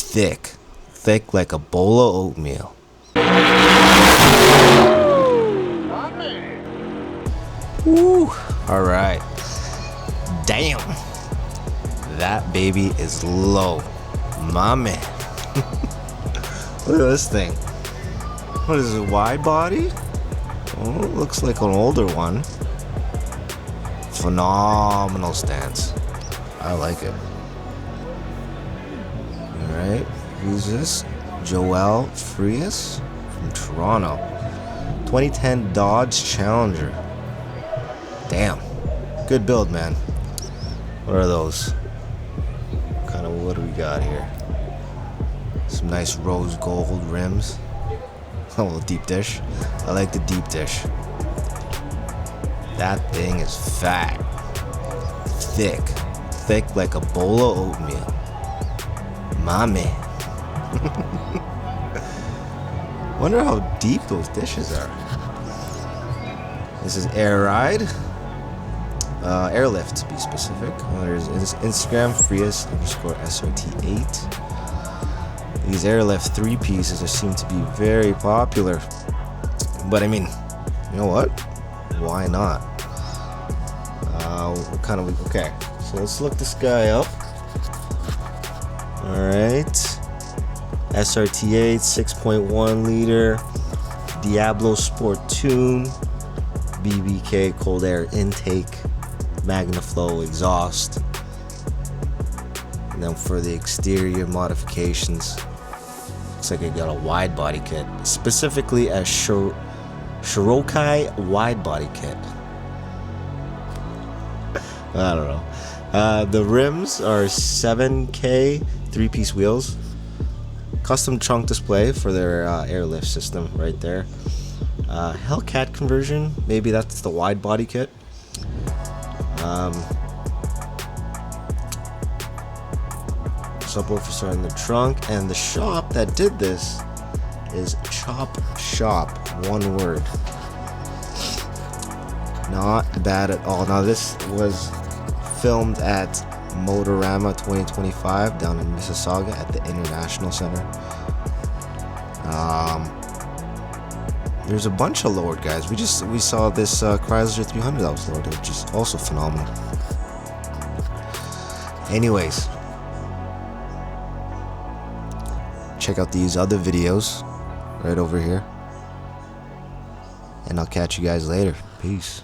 thick like a bowl of oatmeal. Woo! All right. Damn. That baby is low. My man. Look at this thing. What is it, wide body? Oh, it looks like an older one. Phenomenal stance. I like it. Alright, who's this? Joel Frias from Toronto. 2010 Dodge Challenger. Damn. Good build, man. What are those? What do we got here? Some nice rose gold rims. Oh, deep dish. I like the deep dish. That thing is fat. Thick like a bowl of oatmeal. My man. Wonder how deep those dishes are. This is Air Ride. Airlift to be specific. There's Instagram Frias_SRT8. These Airlift 3-pieces seem to be very popular. But I mean, you know what? Why not? Okay, so let's look this guy up. Alright. SRT8, 6.1 liter. Diablosport tune. BBK cold air intake. Magnaflow exhaust. And then for the exterior modifications, looks like I got a wide body kit, specifically a Shirokai wide body kit. I don't know. The rims are SevenK 3-piece wheels. Custom trunk display for their airlift system right there. Hellcat conversion, maybe that's the wide body kit. Subwoofers are in the trunk, and the shop that did this is Chopshop. One word. Not bad at all. Now this was filmed at Motorama 2025 down in Mississauga at the International Center. There's a bunch of lowered guys. We saw this Chrysler 300 that was lowered, which is also phenomenal. Anyways, check out these other videos right over here, and I'll catch you guys later. Peace.